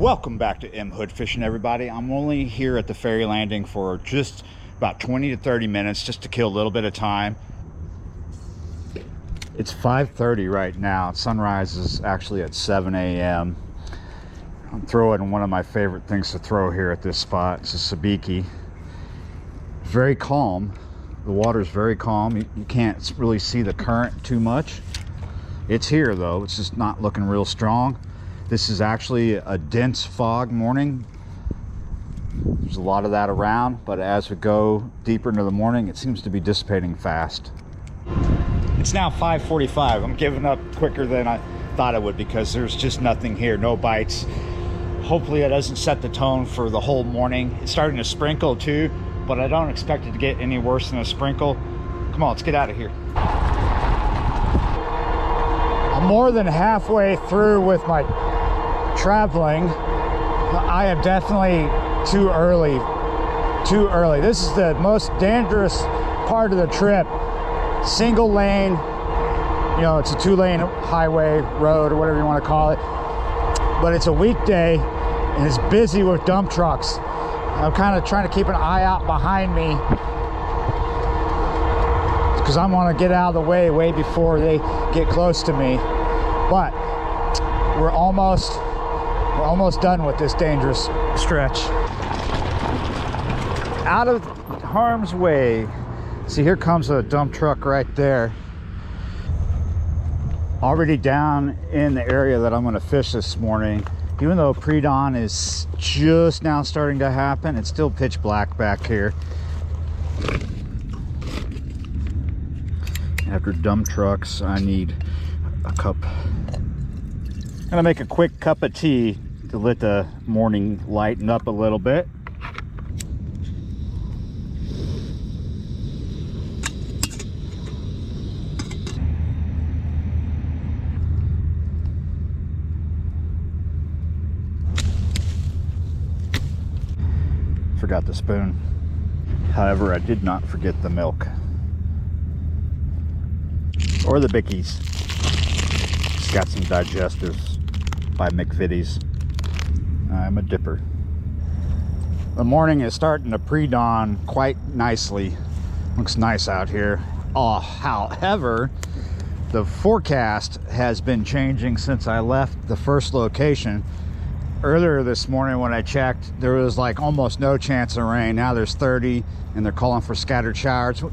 Welcome back to M Hood Fishing, everybody. I'm only here at the ferry landing for just about 20 to 30 minutes just to kill a little bit of time. It's 5:30 right now. Sunrise is actually at 7 a.m. I'm throwing one of my favorite things to throw here at this spot. It's a Bickie. Very calm. The water's very calm. You can't really see the current too much. It's here though. It's just not looking real strong. This is actually a dense fog morning. There's a lot of that around, but as we go deeper into the morning, it seems to be dissipating fast. It's now 5:45. I'm giving up quicker than I thought I would because there's just nothing here, no bites. Hopefully it doesn't set the tone for the whole morning. It's starting to sprinkle too, but I don't expect it to get any worse than a sprinkle. Come on, let's get out of here. I'm more than halfway through with my traveling. I am definitely too early. This is the most dangerous part of the trip. Single lane, you know, it's a 2-lane highway, road, or whatever you want to call it, but it's a weekday and it's busy with dump trucks. I'm kind of trying to keep an eye out behind me because I want to get out of the way before they get close to me. But we're almost done with this dangerous stretch. Out of harm's way. See, here comes a dump truck right there. Already down in the area that I'm going to fish this morning. Even though pre-dawn is just now starting to happen, it's still pitch black back here. After dump trucks, I need a cup. I'm gonna make a quick cup of tea to let the morning lighten up a little bit. Forgot the spoon. However, I did not forget the milk or the Bickies. It's got some digestives by McVitie's. I'm a dipper. The morning is starting to pre-dawn quite nicely. Looks nice out here. Oh, however, the forecast has been changing since I left the first location. Earlier this morning when I checked, there was like almost no chance of rain. Now there's 30 and they're calling for scattered showers.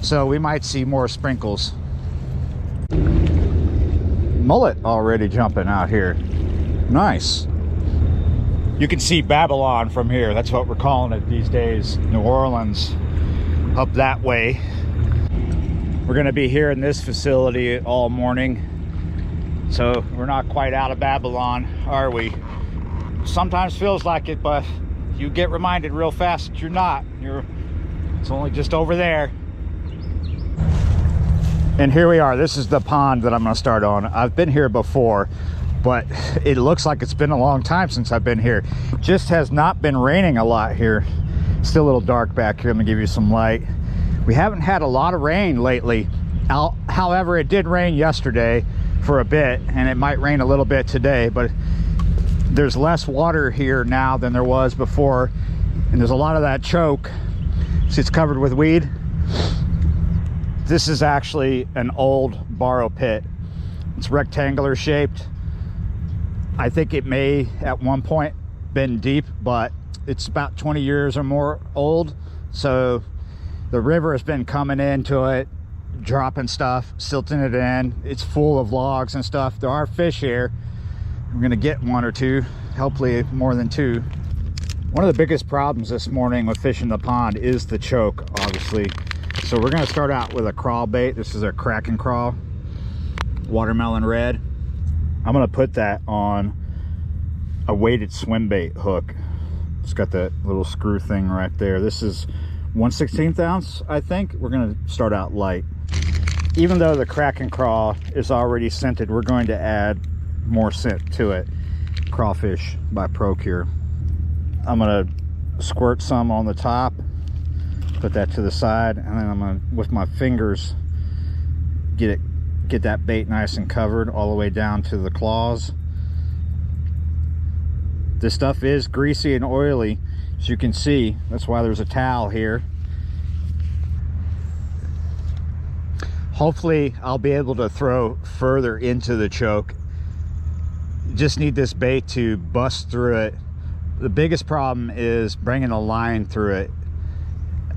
So we might see more sprinkles. Mullet already jumping out here. Nice. You can see Babylon from here. That's what we're calling it these days. New Orleans up that way. We're going to be here in this facility all morning. So we're not quite out of Babylon, are we? Sometimes feels like it, but you get reminded real fast that you're not. It's only just over there. And here we are. This is the pond that I'm going to start on. I've been here before, but it looks like it's been a long time since I've been here. Just has not been raining a lot here. Still a little dark back here. Let me give you some light. We haven't had a lot of rain lately. However, it did rain yesterday for a bit, and it might rain a little bit today, but there's less water here now than there was before, and there's a lot of that choke. See, it's covered with weed. This is actually an old borrow pit. It's rectangular shaped. I think it may at one point been deep, but it's about 20 years or more old. So the river has been coming into it, dropping stuff, silting it in. It's full of logs and stuff. There are fish here. We're gonna get one or two, hopefully more than two. One of the biggest problems this morning with fishing the pond is the choke, obviously. So we're gonna start out with a crawl bait. This is a crack and crawl, watermelon red. I'm gonna put that on a weighted swim bait hook. It's got that little screw thing right there. This is 1/16 ounce, I think. We're gonna start out light. Even though the crack and crawl is already scented, we're going to add more scent to it. Crawfish by Procure. I'm gonna squirt some on the top, put that to the side, and then I'm gonna, with my fingers, get that bait nice and covered all the way down to the claws. This stuff is greasy and oily, as you can see. That's why there's a towel here. Hopefully I'll be able to throw further into the choke. Just need this bait to bust through it. The biggest problem is bringing a line through it.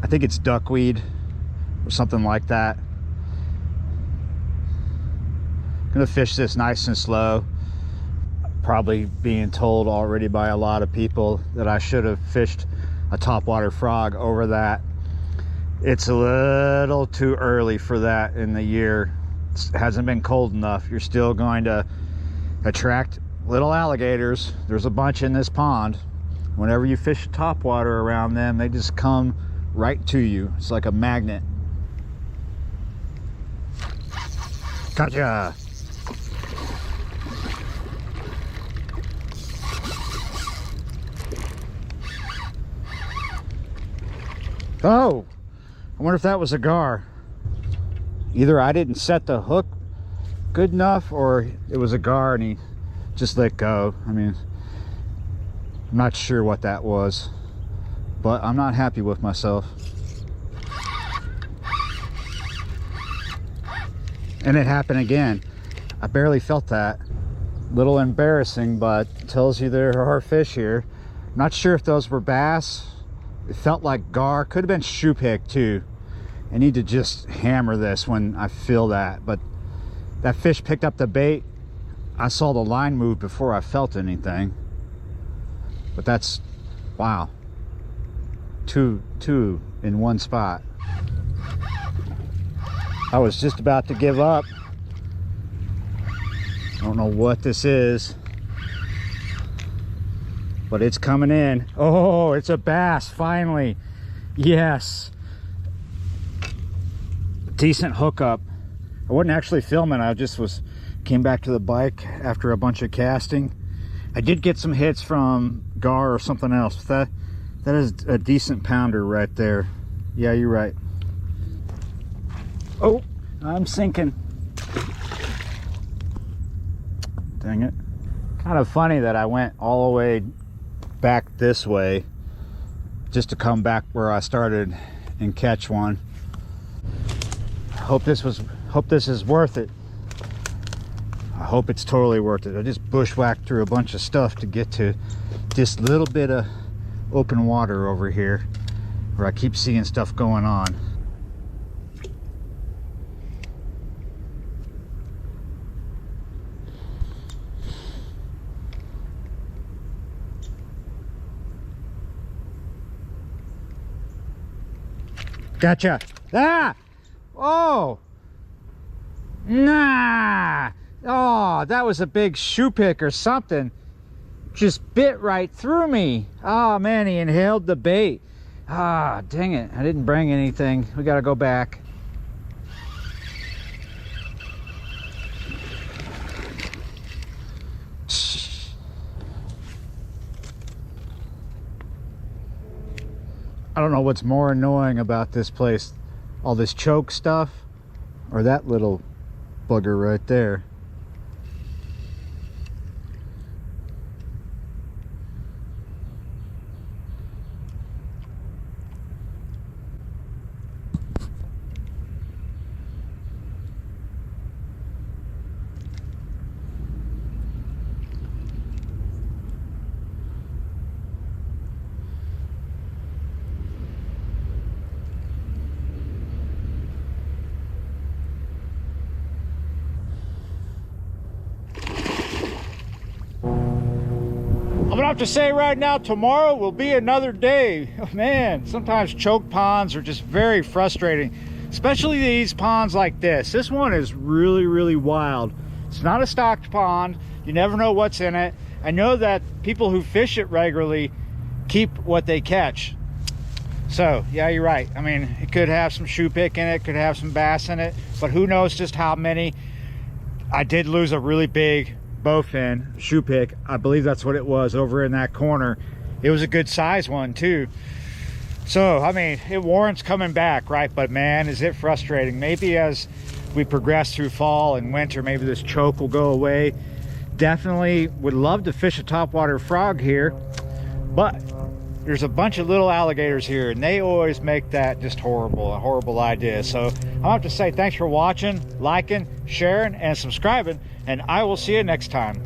I think it's duckweed or something like that. I'm gonna fish this nice and slow. Probably being told already by a lot of people that I should have fished a topwater frog over that. It's a little too early for that in the year. It hasn't been cold enough. You're still going to attract little alligators. There's a bunch in this pond. Whenever you fish topwater around them, they just come right to you. It's like a magnet. Gotcha. Oh, I wonder if that was a gar. Either I didn't set the hook good enough, or it was a gar and he just let go. I mean, I'm not sure what that was, but I'm not happy with myself. And it happened again. I barely felt that. Little embarrassing, but tells you there are fish here. I'm not sure if those were bass. It felt like gar. Could have been shoe pick too. I need to just hammer this when I feel that. But that fish picked up the bait. I saw the line move before I felt anything. But that's, wow. Two in one spot. I was just about to give up. I don't know what this is, but it's coming in. Oh, it's a bass, finally. Yes. Decent hookup. I wasn't actually filming. I just came back to the bike after a bunch of casting. I did get some hits from gar or something else. That is a decent pounder right there. Yeah, you're right. Oh, I'm sinking. Dang it. Kind of funny that I went all the way back this way just to come back where I started and catch one. Hope this is worth it. I hope it's totally worth it. I just bushwhacked through a bunch of stuff to get to this little bit of open water over here where I keep seeing stuff going on. Gotcha. Ah! Oh! Nah! Oh, that was a big shoe pick or something. Just bit right through me. Oh man, he inhaled the bait. Ah, dang it. I didn't bring anything. We gotta go back. I don't know what's more annoying about this place. All this choke stuff or that little bugger right there. I'm gonna have to say right now, tomorrow will be another day. Oh, man, sometimes choke ponds are just very frustrating, especially these ponds like this. This one is really, really wild. It's not a stocked pond. You never know what's in it. I know that people who fish it regularly keep what they catch. So yeah, you're right. I mean, it could have some shoe pick in it, could have some bass in it, but who knows just how many. I did lose a really big bowfin shoe pick. I believe that's what it was over in that corner. It was a good size one too. So I mean, it warrants coming back, right? But man, is it frustrating. Maybe as we progress through fall and winter, maybe this choke will go away. Definitely would love to fish a topwater frog here, but there's a bunch of little alligators here, and they always make that just horrible, a horrible idea. So I'll have to say thanks for watching, liking, sharing, and subscribing, and I will see you next time.